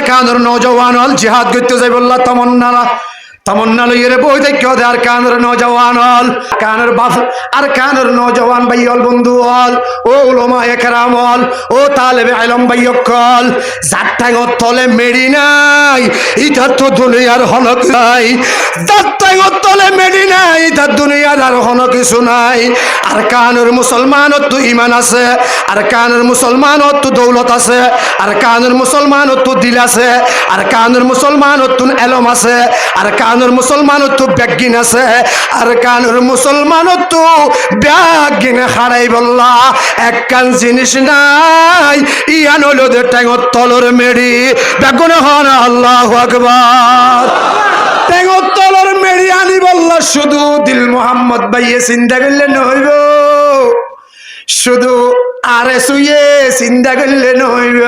কানের নওজওয়ান হল জিহাদ করতে যাই বললা তমন্না লইরে বই দেখো আর কানের নওজওয়ান হল কানের বাপ আর কানের নওজওয়ান ভাই হল বন্ধু হল ও উলামা একরাম হল ও তালেবে ইলম ভাই হল জাট্টাঙ্গর তলে মেডি নাই ইটা তো দুনিয়ার হনক নাই জাট্টাঙ্গর তলে মেডি নাই ইটা দুনিয়ার আর হনক কিছু নাই আর কানের মুসলমানত তো ঈমান আছে আর কানের মুসলমানত তো দৌলত আছে আর কানের মুসলমানত তো দিল আছে আর কানের মুসলমানত তো ইলম আছে আর কানের মুসলমানত তো ব্যাগিন আছে আর কানের মুসলমানত তো ব্যাগিন হারাই বললা এক কান জিনিস নাই ইয়ান হলো দে ট্যাঙ্গর তলর মেডি বেগুন হন আল্লাহু আকবার ট্যাঙ্গর তলর মেডি আনি বললা শুধু দিল মোহাম্মদ ভাইয়ে চিন্তা করলে নইব শুধু আরে শুয়ে চিন্তা করলে নইব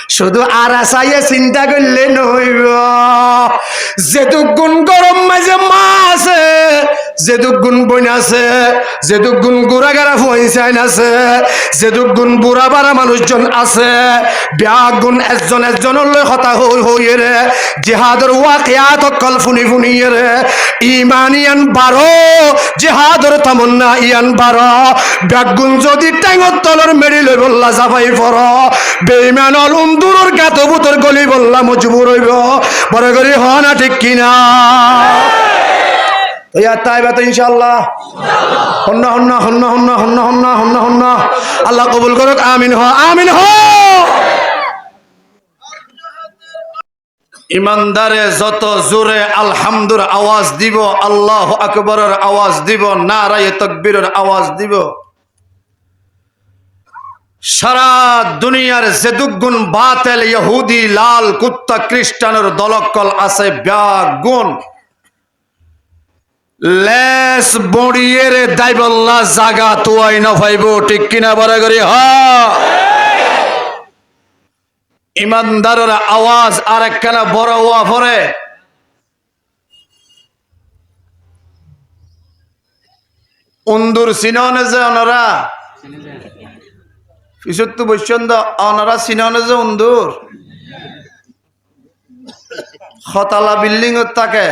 শুধু আরাসাইয়ে চিন্তা করলে নইব যেটুক গুণ গরম মাঝে মা আছে যেটুক গুণ বইন আছে যেটুক গুণ গুড়াগাড়া ফুয়াইন আছে যেটুক গুণ বুড়া বাড়া মানুষজন আছে ব্যাগ গুণ একজনের লই কথা হইয়ে রে জিহাদর ওয়াকিয়াত কল ফুনি ফুনিয়ে রে ইমানিয়ান বারো জিহাদর তামান্না ইয়ান বারো ব্যাগ গুণ যদি ট্যাঙ্গর তলর মেরি লই বললা জাফাই ফর বেঈমান অল উন্দুরর গাত বুতর গলি বললা মজবুর হইব বড় করে হ না ঠিক কিনা ইনশাআল্লাহ আল্লাহ কবুল করুক আমিন হ আমিন হ ইমানদারে যত জোরে আলহামদুর আওয়াজ দিব আল্লাহু আকবরের আওয়াজ দিব নারায়ে তাকবীরের আওয়াজ দিব সারা দুনিয়ার যেদুগুণ বাতেল ইহুদি লাল কুত্তা খ্রিস্টানের দলকল আছে ব্যাগুণ লেস বড়িয়ে রে দাইবল্লা জাগা তুয়াই না ভাইব ঠিক কিনা বড় করি হ ইমানদারের আওয়াজ আর একখানা বড় হওয়া পরে উন্দুর সিননে যে ওনারা পিছুত্তু বৈশ্বন্দ ওনারা সিননে যে উন্দুর খতালা বিল্ডিং থাকে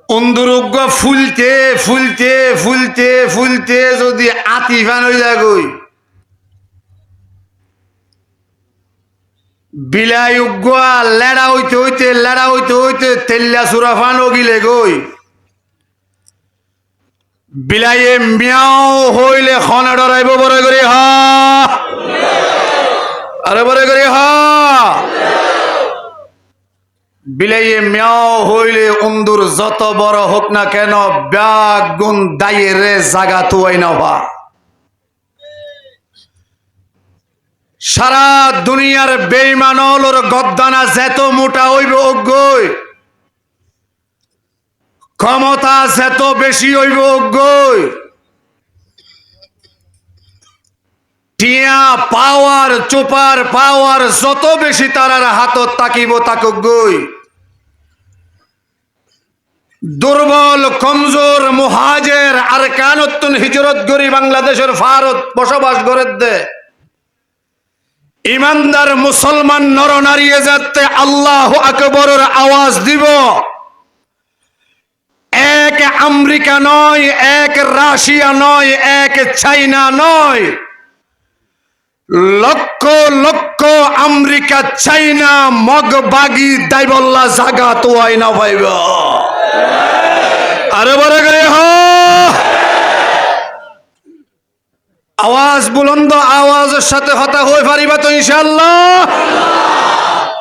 অন্দরজ্ঞ ফুলতে ফুলতে ফুলতে ফুলতে যদি আতি ফান হয়ে যায় গই বিলাই উগ্গা লেড়া হইতে হইতে তেল্লা সুরা ফান গিলে গই বিলাইয়ে মিয়াও হইলে খনা ডরাইব বড় করে হা আরে বড় করে হা বিলাইয়ে মিয়াও হইলে উন্দুর যত বড় হোক না কেন ব্যাগ গুণ দায়েরে জাগা তুয়াই না হওয়া সারা দুনিয়ার বেঈমানর গদ্দানা যেত মোটা হইব অজ্ঞই ক্ষমতা যেত বেশি হইব অজ্ঞই টিয়া পাওয়ার চোপার পাওয়ার যত বেশি তারার হাতত তাকিব তাকুক গই দুর্বল কমজোর মুহাজের আর কানতুন হিজরত করি বাংলাদেশের ভারত বসবাস করে দে ইমানদার মুসলমান নরনারী যাতে আল্লাহু আকবরের আওয়াজ দিব এক আমেরিকা নয় এক রাশিয়া নয় এক চাইনা নয় লক্ষ লক্ষ আমেরিকা চাইনা মগবাগি দাইবল্লা জাগা তোয়াই না ভাইব আরে বড় করে হ আওয়াজ বুলন্দ আওয়াজের সাথে হতা হয়ে পারিবা তো ইনশাআল্লাহ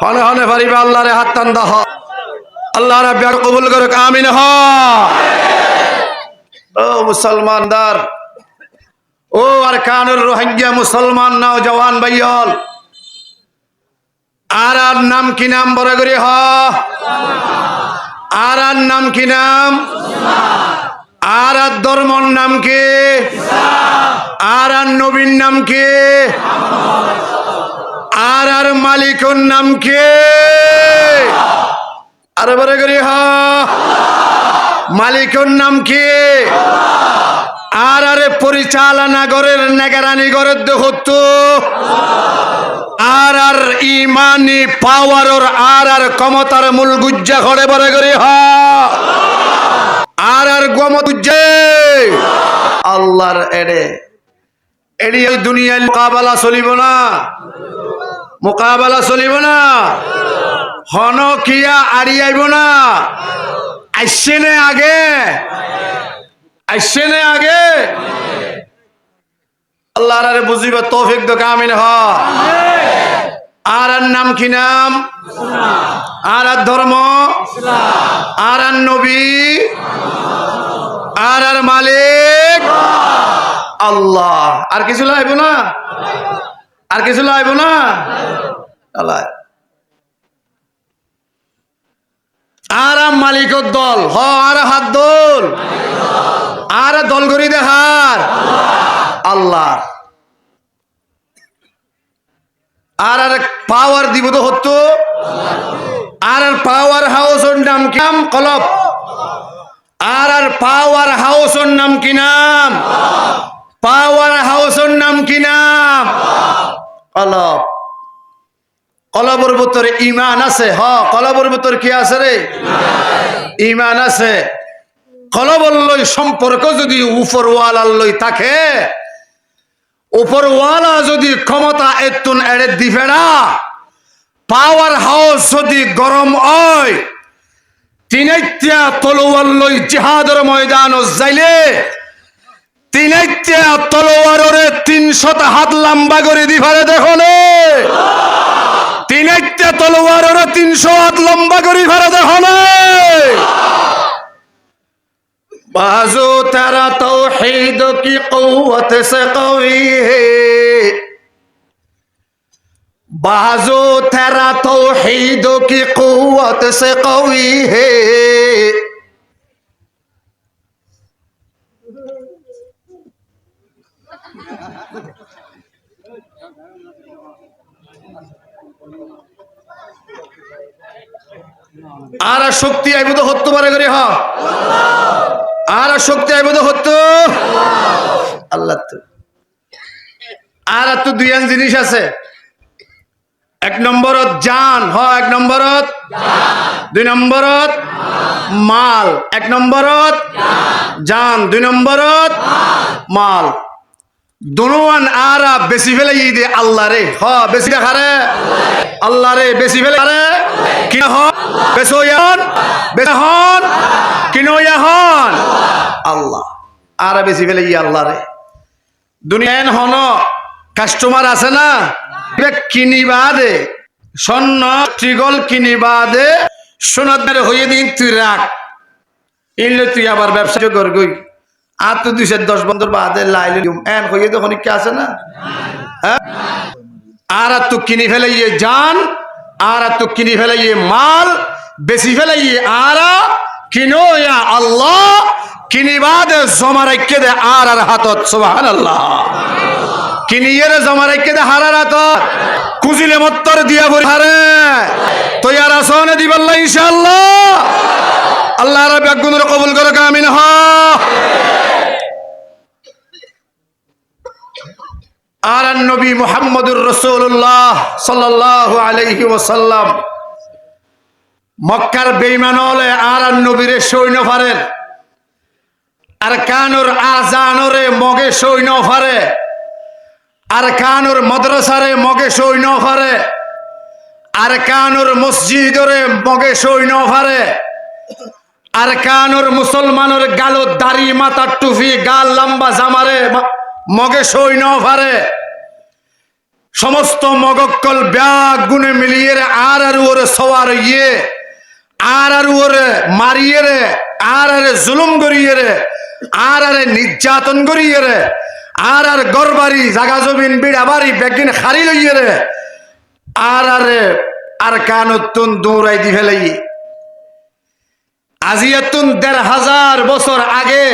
হনে হনে পারিবা আল্লাহরে হাত টান দাও আল্লাহ রাব্বি কবুল করুক আমিন হ ও মুসলমানদার ও আর কানুর রোহিঙ্গা মুসলমান নাও জওয়ান ভাইয়ল আর নাম কি নাম বড় করে হ আর নাম কি নাম আর ধর্মর নাম কি আর নবীর নাম কি আর মালিকের নাম কি আরে বড় করে হ মালিকের নাম কি আরে পরিচালনা করেন নেগারানি করেন দেখতো আর ইমানি পাওয়ার আর ক্ষমতার মূল গুজ্জা ঘরে বরে করে আর গমগুজ্জে আল্লাহর এড়ে এড়ি দুনিয়ার মোকাবেলা চলিব না মোকাবেলা চলিব না হন কিয়া আড়ি আইব না আসছে নে আগে আসছে নে আগে আল্লাহর আরে বুঝিবা তৌফিক দো কামিল হ আর নাম কি নাম আর ধর্ম আর নবী আর মালিক আল্লাহ আর কিছু লাইব না আর কিছু লাইব না আল্লাহ আর মালিকর দল হ আর হাত দল আর দল করি দেখার আল্লাহ আর পাওয়ার দিব তো হতো আর পাওয়ার হাউসের নাম কি নাম কলব আর পাওয়ার হাউসের নাম কি নাম পাওয়ার হাউসের নাম কি নাম কলব কলবের ভিতরে ঈমান আছে হ কলবের ভিতরে কি আছে রে ঈমান আছে কলবের লই সম্পর্ক যদি উপরওয়ালার লই থাকে উপরওয়ালা যদি ক্ষমতা এতুন এড়ে দিবে না পাওয়ার হাউস যদি গরম হয় তিনাইত্যা তলোয়ার লই জিহাদের ময়দান যাইলে তিনাইত্যা তলোয়ারে 300 হাত লম্বা করে দিবারে দেখো নে তিনাইত্যা তলোয়ারে 300 হাত লম্বা করে দিবারে দেখো নে बाजो तेरा तौहीद की क़ुव्वत से क़वी है बाजो तेरा तौहीद की क़ुव्वत से क़वी है আর শক্তি আইব তো হতে পারে করে হ আর শক্তি আইব তো হতো আল্লাহ তো আর তো দুইয়ান জিনিস আছে এক নম্বরত জান হ এক নম্বরত দুই নম্বরত মাল এক নম্বরত জান দুই নম্বরত মাল দুনুয়ান আরা বেশি ফেলে দে আল্লাহ রে হ বেশি দেখারে আল্লাহ রে বেশি ফেলে আরে কি হ বেসোয়ান বেহন কিনোয়াহন আল্লাহ আরা বেশি ফেলে আল্লাহ রে দুনিয়ান হন কাস্টমার আছে না কিনিবা দে স্বর্ণ ট্রিগল কিনিবা দে সোনার হয়ে দিন তুই রাখ ইনলে তুই আবার ব্যবসা করবি আর তো 210 বছর বাদে লাইলে এন হয়ে তো অনেক আছে না হ্যাঁ আর তো কিনি ফেলে জান আর তো কিনি ফেলে মাল বেশি ফেলে আর কিনো ইয়া আল্লাহ কিনিবা দে জমা রাখকে দে আর হাতত সুবহানাল্লাহ কিনিয়ে জমা রাখকে দে হারার হাতত কুজিলে মত্তর দিয়া বলি হারে তৈয়ার আসনে দিবাল্লাহ ইনশাআল্লাহ আল্লাহ রাব্বি আগুনের কবুল করে আমিন হ আর নবী মুহাম্মদুর রাসূলুল্লাহ সাল্লাল্লাহু আলাইহি ওয়াসাল্লাম মক্কার বেঈমান হলে আর নবীরে সৈন্য ফারেন আর কানুর আজানরে মগে সৈন্য ফারে আর কানুর মাদ্রাসারে মগে সৈন্য ফারে আর কানুর মসজিদরে মগে সৈন্য ফারে আর কানুর মুসলমানের গালো দাড়ি মাথার টুপি গাল লম্বা জামারে মগে সৈন্য ফারে সমস্ত মগক্কল ব্যাগ গুনে মিলিয়ে আর ওরে সওয়ার ইয়ে আর ওরে মারিয়ে রে আর জুলুম করিয়ে রে আর নির্যাতন করিয়ে রে আর গরবারি জাগা জমিন বিড়া বাড়ি বেগিন খারি লইয়ে রে আর কানুতুন দৌড়াই দি ফেলাই আজিয়াতুন ১৫০০ বছর আগে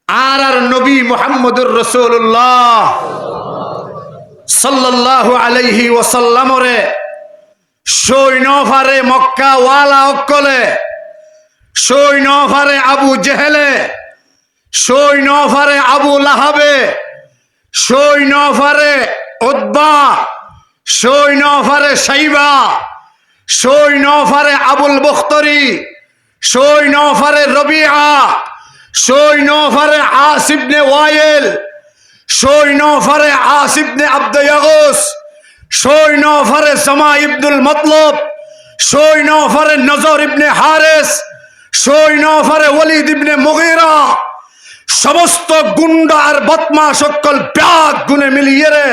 আর নবী মুহাম্মদুর রাসূলুল্লাহ সাল্লাল্লাহু আলাইহি ওয়াসাল্লামরে সৈন্য ফারে মক্কা ওয়ালা অকলে সৈন্য ফারে আবু জেহেলে সৈন্যফারে আবু লাহাবে, সৈন্যফারে উতবা, সৈন্যফারে সাইবা, সৈন্যফারে আবুল বখতরি, সৈন্যফারে রবিআ, সৈন্যফারে আসিবনে ওয়াইল, সৈন্যফারে আসিবনে আব্দে ইয়াগুস, সৈন্যফারে জামা ইবনুল মতলব, সৈন্যফারে নজর ইবনে হারেস, সৈন্যফারে ওয়ালিদ ইবনে মুগীরা, সমস্ত গুন্ডা আর বদমাশ সকল ব্যাগ গুনে মিলিয়ে রে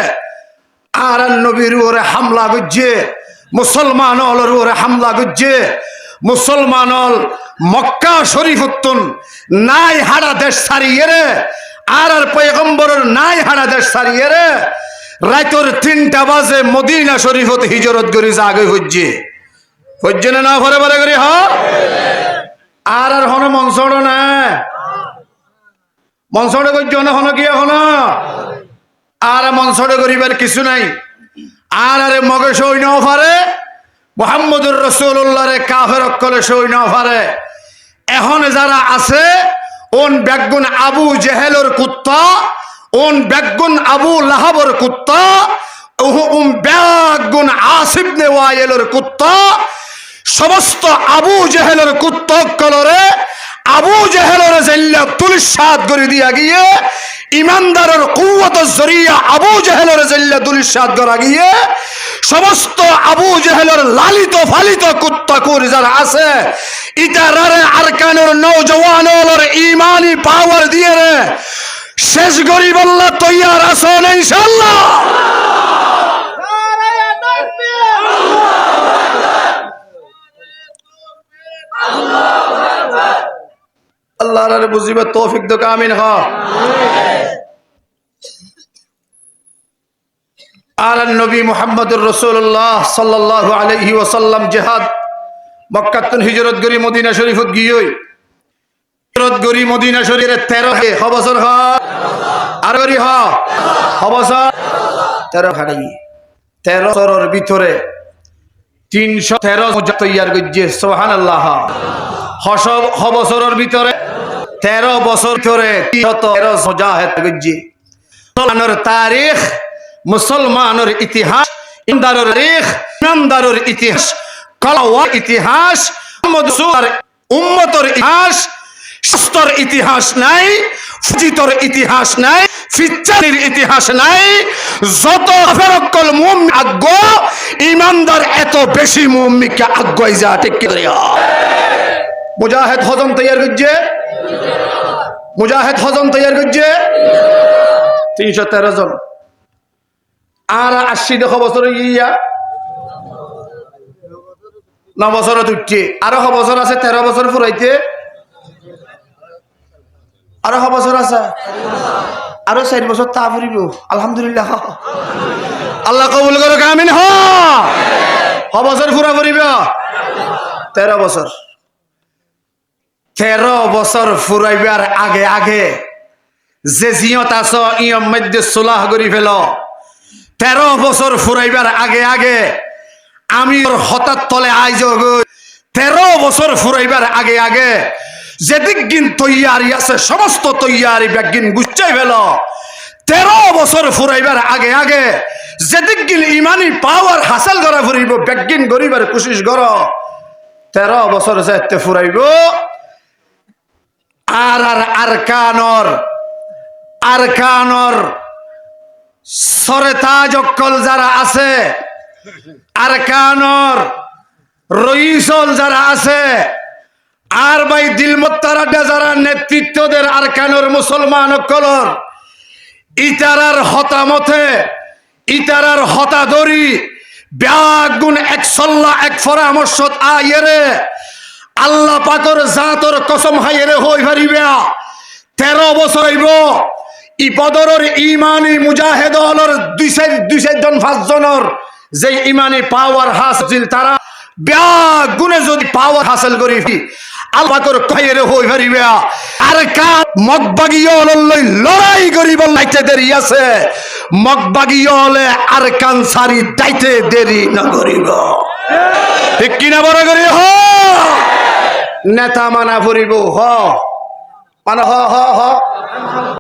আর নবীর ওরে হামলা গুজে, মুসলমান হলর ওরে হামলা গুজে, মুসলমান হল মক্কা শরীফ উত্তন নাই হাড়া দেশ ছাড়িয়ে রে আর পয়গম্বরের নাই হাড়া দেশ ছাড়িয়ে রে রাইতর 3টা বাজে মদিনা শরীফত হিজরত করি আগে হজ্জে হজ্জে না ভরে ভরে করি আর হন মনসড় না মনসড়ে করছো না হন কি এখন আর মনসড়ে করিবার কিছু নাই আর আরে মগে সৈন্য ফারে মুহাম্মদুর রাসূলুল্লাহ রে কাফের অকলে সৈন্য ফারে এখন যারা আছে ওন বেগুন আবু জেহেলের কুত্তা, ওন বেগুন আবু লাহাবর কুত্তা, বেগুন আসিব নে ওয়াইলের কুত্তা, সমস্ত আবু জেহেলের কুত্তা কলরে আবু জেহেলের জেল্লা তুলিশাত করে দিয়া গিয়ে ইমানদারের কুওয়াত জরিয়া আবু জেহেলের জেল্লা তুলিশাত করা গিয়ে সমস্ত আবু জেহেলের লালিত ফালিত কুত্তা কুর যারা আছে ইতারারে আরকানের নওজওয়ানদের ঈমানি পাওয়ার দিয়ে রে শেষ গরিব আল্লাহ তৈয়ার আছেন ইনশাআল্লাহ। আল্লাহর বুঝিবার তৌফিক দাও আমিন হ। আর নবী মুহাম্মদুর রাসূলুল্লাহ সাল্লাল্লাহু আলাইহি ওয়াসাল্লাম জিহাদ মক্কাতুন হিজরত গরি মদিনা শরীফত গিয়েই হিজরত গরি মদিনা শরীফের 13 বছর হ আর গরি হ বছর 13 খাড়ি 13 বছরের ভিতরে 313 মুজাহিদ তৈয়ার করছে সুবহানাল্লাহ। বছরের ভিতরে 13 বছর ধরে 313 মুজাহিদ করছে। মুসলমানের তারিখ, মুসলমানের ইতিহাস, ইমানদারের তারিখ, ইমানদারের ইতিহাস, কলাওয়ার ইতিহাস, উম্মতের ইতিহাস, শাস্ত্রের ইতিহাস নাই, ফজিতর ইতিহাস নাই, ফিচ্চানির ইতিহাস নাই। যত ফেরকল মুমিন আগ্য ইমানদার এত বেশি মুমিনকে আগ্যই যা ঠিক করিয়া মুজাহিদ হজম তৈয়ার করছে, মুজাহিদ হজম তৈয়ার করছে 313 জন। আর 80 বছর ইয়া 9 বছর উঠছে, আরো বছর আছে 13 বছর ফুরাইতে, আরো বছর আছে, আরো 4 বছর তা ফুরিব। আলহামদুলিল্লাহ, আল্লাহ কবুল করুক আমিন হ। বছর ফুরা ফুরিব 13 বছর। 13 বছর ফুরাইবার আগে আগে যে জিয়ত আছ ইয়ম মধ্যে সুলাহ করি ফেল। 13 বছর ফুরাইবার আগে আগে আমি হঠাৎ তলে আইজ 13 বছর ফুরাইবার আগে আগে যেদিক গিন তৈয়ারি আছে সমস্ত তৈয়ারি ব্যাগিন গুছাই ফেল। 13 বছর ফুরাইবার আগে আগে যেদিক গিন ইমানি পাওয়ার হাসিল করা ফুরিব ব্যাগিন গরিবার কোশিশ কর। 13 বছর যেতে ফুরাইব আর আরকানর সরেতাজ অক্কল যারা আছে, আরকানর রইসল যারা আছে, আর ভাই দিলমত্তারাডা যারা নেতৃত্বদের আরকানর মুসলমান অক্কলর ইতারার হতামতে, ইতারার হতাদরি ব্যাগুন এক সল্লা এক পরামর্শত আইরে আল্লাহ পাকর জাতর কসম হাইরে হই পারিবে 13 বছর হইব ই বদরের ইমানি মুজাহিদ হলর 2 জন 5 জনের যে ইমানি পাওয়ার হাসিল তারা ব্যাগুনে যদি পাওয়ার হাসিল করি আল্লাহ পাকর কইরে হই পারিবে। আর কা মগবাগিয়ল লই লড়াই করিব লাইতে দেরি আছে, মগবাগিয়ল আর কানসারি দাইতে দেরি না করিব। ঠিক কিনা বড় করি হ নেতা মানা ফুরিব হ মানে হ হ হ